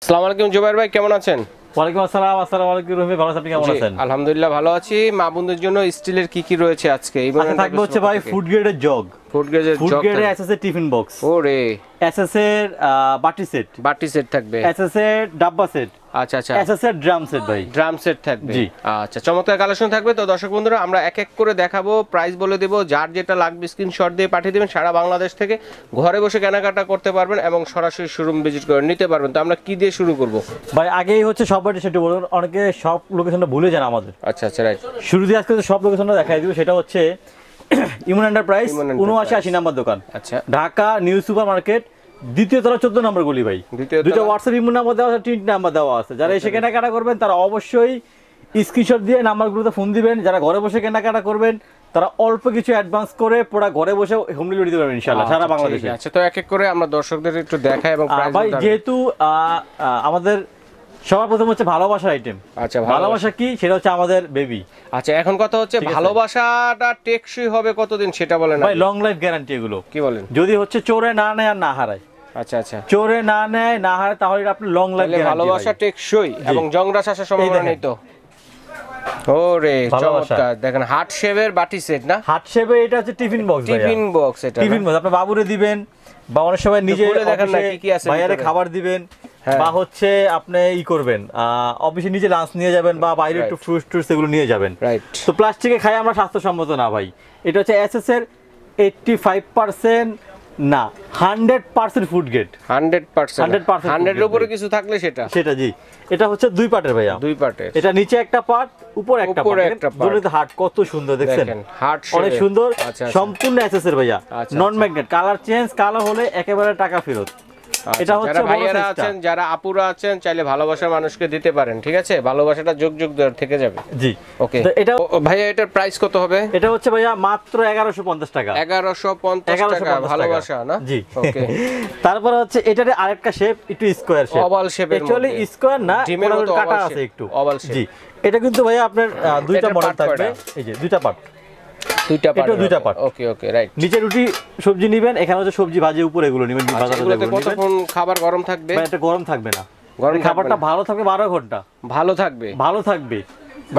আসসালামু আলাইকুম জুবাইর ভাই, কেমন আছেন? ওয়ালাইকুম আসসালাম। আসসালামু আলাইকুম রুমি, ভালো আছেন? আপনি কেমন আছেন? আলহামদুলিল্লাহ ভালো আছি। মা বোনদের জন্য স্টিলের কি কি রয়েছে আজকে? এই আচ্ছা, থাকবে হচ্ছে ভাই ফুড গ্রেডের জগ, ফুড গ্রেডের এসএস এর টিফিন বক্স, ওরে এসএস এর বাটি সেট থাকবে, এসএস এর ডাব্বা সেট, আচ্ছা আচ্ছা, এসএস এর ড্রাম সেট ভাই, ড্রাম সেট থাকবে। জি। আচ্ছা, চমৎকার কালেকশন থাকবে। তো দর্শক বন্ধুরা, আমরা এক এক করে দেখাবো, প্রাইস বলে দেব, যার যেটা লাগবে স্ক্রিনশট দিয়ে পাঠিয়ে দিবেন। সারা বাংলাদেশ থেকে ঘরে বসে কেনাকাটা করতে পারবেন এবং সরাসরি শোরুম ভিজিট করে নিতে পারবেন। তো আমরা কি দিয়ে শুরু করব ভাই? আগেই হচ্ছে সব বাটি সেট বলুন, অনেকে সব লোকেশনটা ভুলে যান আমাদের। আচ্ছা আচ্ছা, রাইট। শুরুতে আজকে সব লোকেশনটা দেখাই দিব। সেটা হচ্ছে ইমন এন্টারপ্রাইজ 79-80 নাম্বার দোকান, আচ্ছা, ঢাকা নিউ সুপার মার্কেট, দ্বিতীয় তলা 14 নম্বর গলি ভাই। দুটো হোয়াটসঅ্যাপ ইমো নাম্বার দেওয়া আছে, 3 নাম্বার দেওয়া আছে। যারা এসে কেনাকাটা করবেন তারা অবশ্যই স্ক্রিনশট দিয়ে নাম্বারগুলোতে ফোন দিবেন। যারা ঘরে বসে কেনাকাটা করবেন তারা অল্প কিছু অ্যাডভান্স করে পুরো ঘরে বসে হোম ডেলিভারি দিতে পারবেন ইনশাআল্লাহ সারা বাংলাদেশে। আচ্ছা, তো এক এক করে আমরা দর্শকদের একটু দেখাই এবং প্রাইস ভাই যেহেতু আমাদের সবার প্রথম হচ্ছে ভালোবাসার আইটেম। আচ্ছা, ভালোবাসা কি সেটা হচ্ছে আমাদের বেবি। আচ্ছা, এখন কথা হচ্ছে ভালোবাসাটা টেকসই হবে কতদিন সেটা বলেন ভাই। লং লাইফ গ্যারান্টি এগুলো। কি বলেন? যদি হচ্ছে চোরে না নেয় আর না হারায়। আচ্ছা আচ্ছা, চোরে না নেয় না হারায় তাহলে আপনি লং লাইফ গ্যারান্টি। ভালোবাসা টেকসই এবং জংরাশ আসার সম্ভাবনা নেই তো। ওরে চমৎকার, দেখেন হার্ট শেপের বাটি সেট না? হার্ট শেপে এটা হচ্ছে টিফিন বক্স। টিফিন বক্স, এটা টিফিন বক্স আপনি বাবুরে দিবেন বা অনেক সময় নিজে দেখেন না কি কি আছে, বাইরে খাবার দিবেন বা হচ্ছে আপনি ই করবেন অফিসে নিজে লাঞ্চ নিয়ে যাবেন বা বাইরে একটু ফ্রুটস এগুলো নিয়ে যাবেন। রাইট। তো প্লাস্টিকে খাই আমরা স্বাস্থ্যসম্মত না ভাই। এটা হচ্ছে এসএস এর 85% না 100% ফুড গ্রেড। 100% 100 এর উপরে কিছু থাকলে সেটা জি। এটা হচ্ছে দুই পার্টের ভাইয়া, দুই পার্টের। এটা নিচে একটা পার্ট, উপরে একটা পার্ট। দুটোতে হার্ট কত সুন্দর দেখছেন, হার্ট অনেক সুন্দর। আচ্ছা, সম্পূর্ণ এসএস এর ভাইয়া, নন ম্যাগনেট। কালার চেঞ্জ, কালার হলে একেবারে টাকা ফেরত। এটা হচ্ছে যারা ভাইয়ারা আছেন, যারা আপুরা আছেন, চাইলে ভালোবাসার মানুষকে দিতে পারেন, ঠিক আছে? ভালোবাসাটা যুগ যুগ ধরে থেকে যাবে। জি, ওকে। তো এটা ভাইয়া এটার প্রাইস কত হবে? এটা হচ্ছে ভাইয়া মাত্র 1150 টাকা। 1150 টাকা ভালোবাসা না? জি। ওকে। তারপর হচ্ছে এটার আরেকটা শেপ, একটু স্কয়ার শেপ, ওভাল শেপের মধ্যে। অ্যাকচুয়ালি স্কয়ার না, ডিমের মতো কাটা আছে একটু ওভাল শেপ। জি। এটা কিন্তু ভাইয়া আপনার দুইটা মডেল থাকবে। এই যে দুইটা পার্ট, দুইটা পার্ট। ওকে ওকে, রাইট। নিচে রুটি সবজি নেবেন, এখানে হচ্ছে সবজি ভাজি, উপরে এগুলো নেবেন। কতক্ষণ খাবার গরম থাকবে? এটা গরম থাকবে না, গরম খাবারটা ভালো থাকবে 12 ঘন্টা। ভালো থাকবে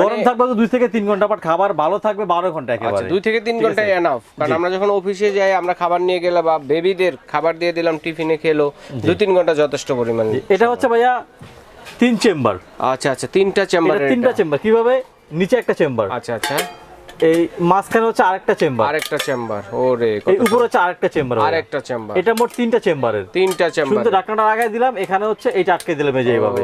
গরম থাকবে তো 2 থেকে 3 ঘন্টা, বাট খাবার ভালো থাকবে 12 ঘন্টা একেবারে। 2 থেকে 3 ঘন্টা এনাফ। কারণ আমরা যখন অফিসে যাই, আমরা খাবার নিয়ে গেলাম বা বেবিদের খাবার দিয়ে দিলাম, টিফিনে খেলো, 2-3 ঘন্টা যথেষ্ট পরিমাণ। এটা হচ্ছে ভাইয়া 3 চেম্বার। আচ্ছা আচ্ছা, 3টা চেম্বার। 3টা চেম্বার কিভাবে? নিচে একটা চেম্বার, আচ্ছা আচ্ছা, এই মাঝখানে হচ্ছে আরেকটা চেম্বার, ওরে এই উপরে হচ্ছে আরেকটা চেম্বার, এটা মোট 3টা চেম্বারের। 3টা চেম্বার। সুন্দর ঢাকনাটা লাগাই দিলাম, এখানে হচ্ছে এইটা আটকে দিলাম এই যে এইভাবে।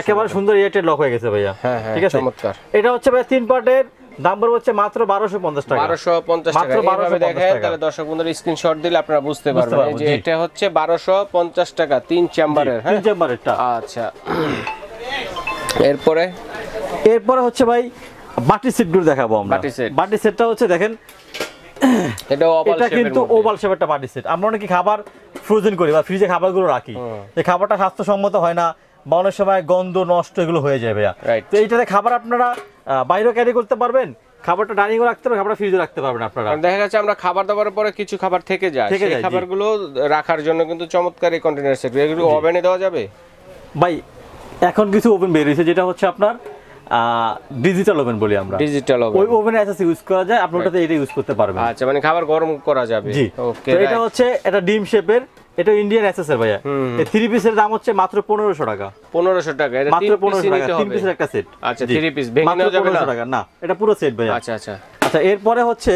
একেবারে সুন্দর এয়ারটেল লক হয়ে গেছে ভাইয়া। হ্যাঁ হ্যাঁ, ঠিক আছে, চমৎকার। এটা হচ্ছে ভাই 3 পার্টের, দাম পড়বে হচ্ছে মাত্র 1250 টাকা। 1250 টাকা। এইভাবে দেখেন, তাহলে দর্শক বন্ধুরা স্ক্রিনশট দিলে আপনারা বুঝতে পারবেন এই যে এটা হচ্ছে 1250 টাকা 3 চেম্বারের। হ্যাঁ, 3 চেম্বারেরটা। আচ্ছা, এরপরে হচ্ছে ভাই বাটি সেটগুলো দেখাবো আমরা। বাটি সেটটা হচ্ছে দেখেন, এটা কিন্তু ওভাল শেপের বাটি সেট। আমরা অনেকে খাবার ফ্রোজেন করি বা ফ্রিজে খাবারগুলো রাখি, যে খাবারটা স্বাস্থ্যসম্মত হয় না বা অনেক সময় গন্ধ নষ্ট এগুলো হয়ে যায় ভাইয়া। তো এইটাতে খাবার আপনারা বাইরেও ক্যারি করতে পারবেন, খাবারটা ডাইনিংও রাখতে পারবেন, খাবারটা ফ্রিজে রাখতে পারবেন আপনারা। দেখা যাচ্ছে আমরা খাবার দাবারের পরে কিছু খাবার থেকে যায়, সেই খাবারগুলো রাখার জন্য কিন্তু চমৎকার এই কন্টেনার সেট। এগুলো ওভেনে দেওয়া যাবে ভাই? এখন কিছু ওভেন বের হয়েছে, যেটা হচ্ছে আপনার ডিজিটাল ওভেন বলি আমরা। ডিজিটাল ওভেন, ওই ওভেনে এসএস ইউজ করা যায়, আপনি ওটাতে এটা ইউজ করতে পারবেন। আচ্ছা, মানে খাবার গরম করা যাবে। জি, ওকে। তো এটা হচ্ছে এটা ডিম শেপের, এটা ইন্ডিয়ান এসএস এর ভাইয়া। এই 3 পিসের দাম হচ্ছে মাত্র 1500 টাকা। 1500 টাকা, এটা মাত্র 1500 টাকা 3 পিসের একটা সেট। আচ্ছা, 3 পিস ভেঙে নেওয়া যাবে না? 1500 টাকা না, এটা পুরো সেট ভাইয়া। আচ্ছা আচ্ছা আচ্ছা, এরপরে হচ্ছে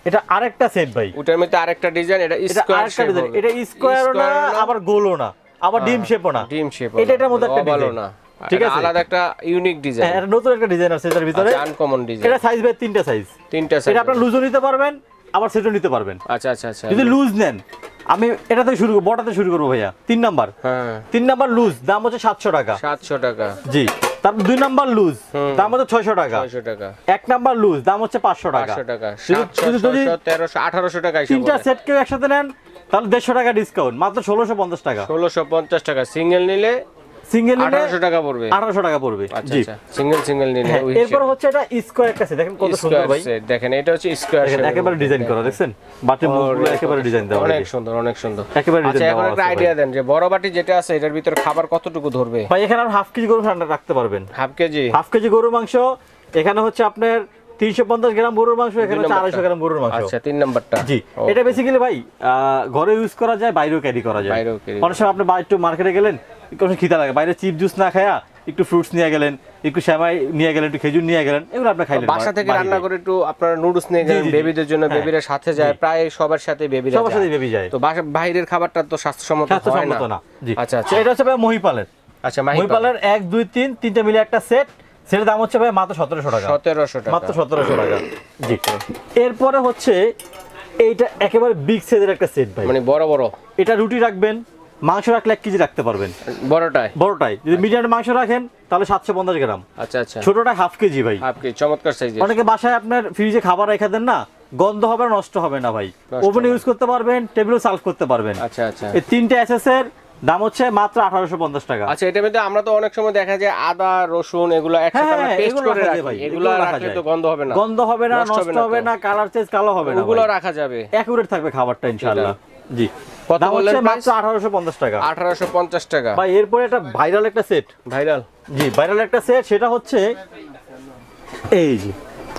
এটা আরেকটা সেট ভাই। ওটার মধ্যে আরেকটা ডিজাইন, এটা স্কয়ার শেপ। এটা স্কয়ারও না, আবার গোলও না, আবার ডিম শেপও না। এটার মধ্যে একটা ডিজাইন, ঠিক আছে, আলাদা একটা ইউনিক ডিজাইন। হ্যাঁ, এটা নতুন একটা ডিজাইন আছে এর ভিতরে, আনকমন ডিজাইন। এটা সাইজ ভাই 3টা সাইজ। এটা আপনি লুজও নিতে পারবেন, আবার সেটও নিতে পারবেন। আচ্ছা আচ্ছা আচ্ছা, যদি লুজ নেন, আমি এটাতে শুরু করব, বড়টাতে শুরু করব ভাইয়া। 3 নাম্বার, হ্যাঁ 3 নাম্বার লুজ, দাম হচ্ছে 700 টাকা। 700 টাকা, জি। তারপর 2 নাম্বার লুজ, দাম হচ্ছে 600 টাকা। 600 টাকা। 1 নাম্বার লুজ, দাম হচ্ছে 500 টাকা। 500 টাকা, 700, 600, 1300, 1800 টাকা। 3টা সেট কেউ একসাথে নেন তাহলে 150 টাকা ডিসকাউন্ট, মাত্র 1650 টাকা। 1650 টাকা। সিঙ্গেল নিলে সিঙ্গেল নিলে 1800 টাকা পড়বে। 1800 টাকা পড়বে। জি আচ্ছা, সিঙ্গেল নিলে ওই এরপর হচ্ছে এটা স্কয়ার একটা সেট, দেখেন কত সুন্দর ভাই। দেখেন এটা হচ্ছে স্কয়ার শেপ, একেবারে ডিজাইন করা, দেখছেন বাটির মুখগুলো একেবারে ডিজাইন দেওয়া, অনেক সুন্দর, অনেক সুন্দর। একেবারে ডিজাইন আচ্ছা, দেওয়া এখন একটা আছে আইডিয়া দেন যে বড় বাটি যেটা আছে এটার ভিতরে খাবার কতটুকু ধরবে? ভাই এখানে আর হাফ কেজি গরু ঠান্ডা রাখতে পারবেন। হাফ কেজি গরুর মাংস এখানে হচ্ছে আপনার 350 গ্রাম গরুর মাংস, এখানে হচ্ছে 250 গ্রাম গরুর মাংস। আচ্ছা, 3 নাম্বারটা। জি, এটা বেসিক্যালি ভাই ঘরে ইউজ করা যায়, বাইরেও ক্যারি করা যায়। অনেক সময় আপনি বাইরে একটু মার্কেটে গেলেন, একটু খিদা লাগে, বাইরে চিপ জুস না খায়া একটু ফ্রুটস নিয়ে গেলেন, একটু সেমাই নিয়ে গেলেন, একটু খেজুর নিয়ে গেলেন, এগুলো আপনি খাইলেন। বাসা থেকে রান্না করে একটু আপনারা নুডলস নিয়ে গেলেন বেবিদের জন্য, বেবিরা সাথে যায়, প্রায় সবার সাথে বেবি যায়। তো বাইরের খাবারটা তো স্বাস্থ্যসম্মত হয় না। জি, আচ্ছা আচ্ছা, এটা হচ্ছে ভাই মহিপালের। আচ্ছা, মহিপালের 1 2 3 তিনটা মিলে একটা সেট, সেটার দাম হচ্ছে ভাই মাত্র 1700 টাকা। 1700 টাকা, মাত্র 1700 টাকা। জি, এরপরে হচ্ছে এইটা একেবারে বিগ সাইজের একটা সেট ভাই, মানে বড় বড়। এটা রুটি রাখবেন, মাংস রাখলে 1 কেজি রাখতে পারবেন। বড়টাই যদি মিডিয়াম মাংস রাখেন তাহলে 750 গ্রাম। আচ্ছা আচ্ছা, ছোটটা হাফ কেজি ভাই, হাফ কেজি, চমৎকার সাইজের। অনেকে বাসায় আপনার ফ্রিজে খাবার রেখে দেন না, গন্ধ হবে না, নষ্ট হবে না ভাই, ওভেনে ইউজ করতে পারবেন, টেবিলে সার্ভ করতে পারবেন। আচ্ছা আচ্ছা, এই তিনটে এসএস এর দাম হচ্ছে মাত্র 1850 টাকা। আচ্ছা, এটার মধ্যে আমরা তো অনেক সময় দেখা যায় আদা রসুন এগুলো একসাথে আমরা পেস্ট করে রাখি, এগুলো রাখলে তো গন্ধ হবে না, নষ্ট হবে না, কালার চেঞ্জ কালো হবে না, এগুলো রাখা যাবে, একুরেট থাকবে খাবারটা ইনশাআল্লাহ। জি, কত বললেন? মাত্র 1850 টাকা। 1850 টাকা ভাই এরপরে একটা ভাইরাল একটা সেট, ভাইরাল একটা সেট, সেটা হচ্ছে এই যে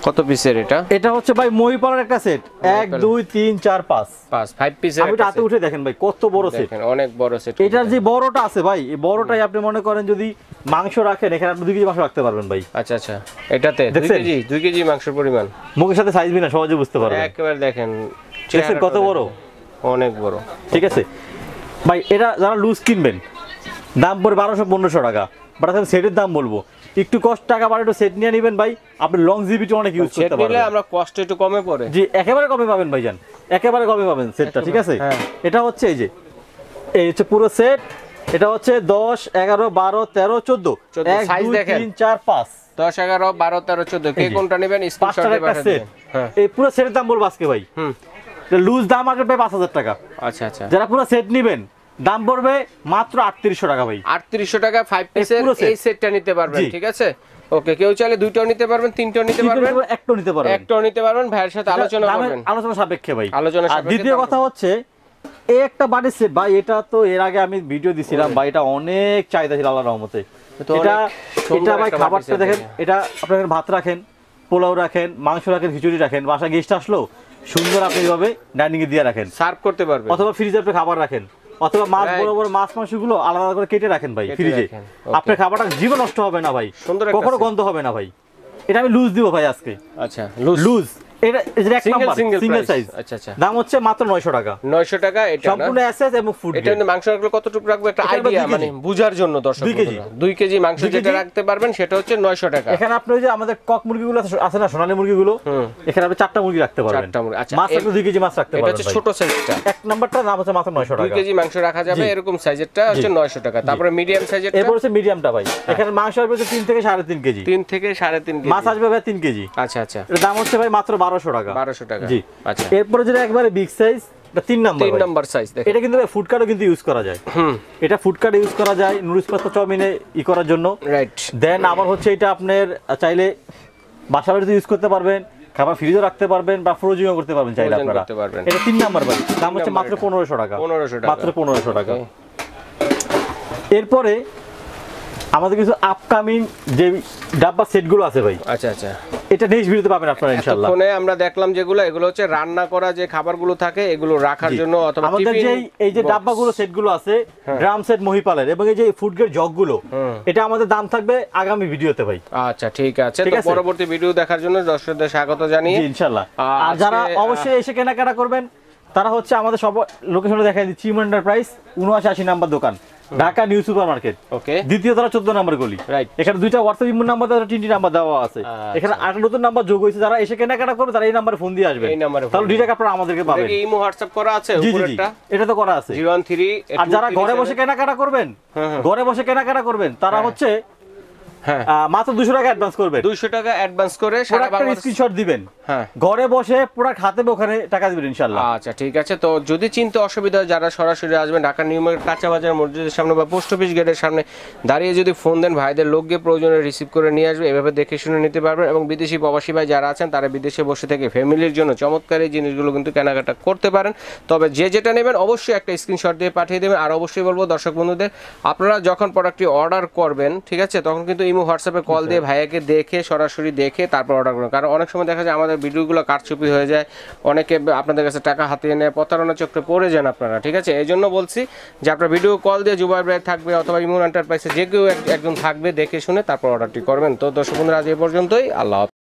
কত পিসের এটা? এটা হচ্ছে ভাই মহিপালের একটা সেট, 1 2 3 4 5 পিসের। আমি হাতে উঠে দেখেন ভাই কত বড় সেট, দেখেন অনেক বড় সেট। এটার যে বড়টা আছে ভাই, এই বড়টাই আপনি মনে করেন যদি মাংস রাখেন, এখানে আপনি 2 কেজি মাংস রাখতে পারবেন ভাই। আচ্ছা আচ্ছা, এটাতে 2 কেজি মাংসের পরিমাণ, মুখের সাথে সাইজ বিনা সহজে বুঝতে পারবেন। একেবারে দেখেন কত বড়, অনেক বড়। ঠিক আছে ভাই, এটা যারা লুজ কিনবেন দাম পড়ে 1200-1500 টাকা, বাট আমি সেটের দাম বলবো একটু কষ্ট টাকা বাড়ে, একটু সেট নিয়ে নেবেন ভাই, আপনি লংজিভিটি অনেক ইউজ করতে পারবেন। আমরা কষ্ট একটু কমে পড়ে। জি, একেবারে কমে পাবেন ভাইজান, একেবারে কমে পাবেন সেটটা। ঠিক আছে, এটা হচ্ছে এই হচ্ছে পুরো সেট, এটা হচ্ছে 10 11 12 13 14 1 2 3 4 5 10 11 12 13 14 কে কোনটা নেবেন স্ক্রিনশট দিয়ে পাঠিয়ে দেন। হ্যাঁ, এই পুরো সেটের দাম বলবো আজকে ভাই। এটা লুজ দাম আসবে ভাই 5000 টাকা। আচ্ছা আচ্ছা, যারা পুরো সেট নেবেন দাম পড়বে মাত্র 3800 টাকা ভাই। 3800 টাকা 5 পিসের এই সেটটা নিতে পারবেন। ঠিক আছে, ওকে, কেউ চাইলে 2টাও নিতে পারবেন, 3টাও নিতে পারবেন, একটাও নিতে পারবেন। ভাইয়ের সাথে আলোচনা করবেন, আলোচনা সাপেক্ষে ভাই, আলোচনা সাপেক্ষে। দ্বিতীয় কথা হচ্ছে এই একটা বাড়ি সেট ভাই, এটা তো এর আগে আমি ভিডিও দিছিলাম ভাই, এটা অনেক চাহিদা ছিল আল্লাহর রহমতে। এটা ভাই খাবারটা দেখেন, এটা আপনারা ভাত রাখেন, পোলাও রাখেন, মাংস রাখেন, খিচুড়ি রাখেন, বাসা গেস্ট আসলো সুন্দর আপনি এইভাবে ডাইনিং এ দিয়ে রাখেন, সার্ভ করতে পারবেন, অথবা ফ্রিজে আপনি খাবার রাখেন, অথবা মাছ বড় বড় মাছ মাংসগুলো আলাদা করে কেটে রাখেন ভাই ফ্রিজে, আপনার খাবারটা জীবন নষ্ট হবে না ভাই, কখনো গন্ধ হবে না ভাই। এটা আমি লুজ দিব ভাই আজকে। আচ্ছা, লুজ এটা এক নাম্বার সিঙ্গেল সাইজ। আচ্ছা আচ্ছা, দাম হচ্ছে মাত্র 900 টাকা। 900 টাকা, এটা সম্পূর্ণ এসএস এবং ফুড। এটা মাংস রাখলে কতটুকু রাখবো একটা আইডিয়া, মানে বুঝার জন্য দর্শক, 2 কেজি মাংস যেটা রাখতে পারবেন সেটা হচ্ছে 900 টাকা। এখানে আপনি যে আমাদের কক মুরগিগুলো আছে না, সোনালী মুরগিগুলো, এখানে আপনি 4টা মুরগি রাখতে পারবেন। 4টা মুরগি, আচ্ছা, মাছ রাখলে 2 কেজি মাছ রাখতে পারবেন। এটা হচ্ছে ছোট সাইজটা, এক নাম্বারটা দাম হচ্ছে মাত্র 900 টাকা। 2 কেজি মাংস রাখা যাবে এরকম সাইজেরটা হচ্ছে 900 টাকা। তারপরে মিডিয়াম সাইজেরটা, এরপর হচ্ছে মিডিয়ামটা ভাই, এখানে মাংস আসবে 3 থেকে 3.5 কেজি, 3 থেকে 3.5 কেজি, মাছ আসবে ভাই 3 কেজি। আচ্ছা আচ্ছা, এর দাম হচ্ছে ভাই মাত্র 1200 টাকা। 1200 টাকা, জি। আচ্ছা, এরপর যেটা একবারে বিগ সাইজ, এটা 3 নাম্বার সাইজ। দেখেন এটা কিন্তু ফুড কার্টও কিন্তু ইউজ করা যায়। এটা ফুড কার্ট ইউজ করা যায় নুডলস পাস্তা চাউমিনে করার জন্য, রাইট। দেন আবার হচ্ছে এটা আপনার চাইলে বাসা বাড়িতে ইউজ করতে পারবেন, খাবার ফ্রিজে রাখতে পারবেন বা ফ্রোজিংও করতে পারবেন চাইলে আপনারা। এটা 3 নাম্বার ভাই, দাম হচ্ছে মাত্র 1500 টাকা। মাত্র 1500 টাকা। এরপরে আমাদের কিছু আপকামিং যে ডাব্বা সেটগুলো আছে ভাই। আচ্ছা আচ্ছা, এটা নেক্সট ভিডিওতে পাবেন আপনারা ইনশাআল্লাহ। ফোনে আমরা দেখলাম যেগুলো, এগুলো হচ্ছে রান্না করা যে খাবারগুলো থাকে এগুলো রাখার জন্য, অথবা আমাদের যে এই যে ডাব্বাগুলো সেটগুলো আছে ড্রাম সেট মহিপালের, এবং এই যে ফুড গ্রেড জগগুলো, এটা আমাদের দাম থাকবে আগামী ভিডিওতে ভাই। আচ্ছা ঠিক আছে, তো পরবর্তী ভিডিও দেখার জন্য দর্শকদের স্বাগত জানিয়ে ইনশাআল্লাহ। আর যারা অবশ্যই এসে কেনাকাটা করবেন তারা হচ্ছে আমাদের সব লোকেশনে দেখাই দিচ্ছি, চিম এন্টারপ্রাইজ 79 নাম্বার দোকান, ঢাকা নিউ সুপার মার্কেট, ওকে, দ্বিতীয় তলা 14 নম্বর গলি, রাইট। এখানে 2টা হোয়াটসঅ্যাপ ইমো নাম্বার দেওয়া, 3টি নাম্বার দেওয়া আছে। এখানে 8টা নতুন নাম্বার যোগ হয়েছে, যারা এসে কেনাকাটা করবে তারা এই নম্বরে ফোন দিয়ে আসবে, তাহলে 2 টাকা আপনারা আমাদেরকে পাবেন। এই ইমো হোয়াটসঅ্যাপ করা আছে উপরেরটা, এটা তো করা আছে 013। আর যারা ঘরে বসে কেনাকাটা করবেন, ঘরে বসে কেনাকাটা করবেন তারা হচ্ছে মাত্র 200 টাকা অ্যাডভান্স করবেন। 200 টাকা অ্যাডভান্স করে সারা বাংলাদেশ স্ক্রিনশট দিবেন, হ্যাঁ ঘরে বসে প্রোডাক্ট হাতে ওখানে টাকা দিবেন ইনশাআল্লাহ। আচ্ছা ঠিক আছে, তো যদি চিনতে অসুবিধা হয় যারা সরাসরি আসবেন ঢাকা নিউ মার্কেট কাঁচা বাজার মসজিদের সামনে বা পোস্ট অফিস গেটের সামনে দাঁড়িয়ে যদি ফোন দেন ভাইদের লোক গিয়ে প্রয়োজনে রিসিভ করে নিয়ে আসবে, এভাবে দেখে শুনে নিতে পারবেন। এবং বিদেশি প্রবাসী ভাই যারা আছেন তারা বিদেশে বসে থেকে ফ্যামিলির জন্য চমৎকার এই জিনিসগুলো কিন্তু কেনাকাটা করতে পারেন। তবে যে যেটা নেবেন অবশ্যই একটা স্ক্রিনশট দিয়ে পাঠিয়ে দেবেন। আর অবশ্যই বলবো দর্শক বন্ধুদের, আপনারা যখন প্রোডাক্টটি অর্ডার করবেন ঠিক আছে, তখন কিন্তু ইমো হোয়াটসঅ্যাপে কল দিয়ে ভাইয়াকে দেখে সরাসরি দেখে তারপর অর্ডার করবেন। কারণ অনেক সময় দেখা যায় আমাদের ভিডিওগুলো কারচুপি হয়ে যায়, অনেকে আপনাদের কাছে টাকা হাতিয়ে নেয়, প্রতারণা চক্রে পড়ে যান আপনারা ঠিক আছে। এই জন্য বলছি যে আপনার ভিডিও কল দিয়ে জুবাইর ভাই থাকবে অথবা ইমো এন্টারপ্রাইজে যে কেউ একজন থাকবে, দেখে শুনে তারপর অর্ডারটি করবেন। তো দর্শক বন্ধুরা আজ এই পর্যন্তই, আল্লাহ হাফেজ।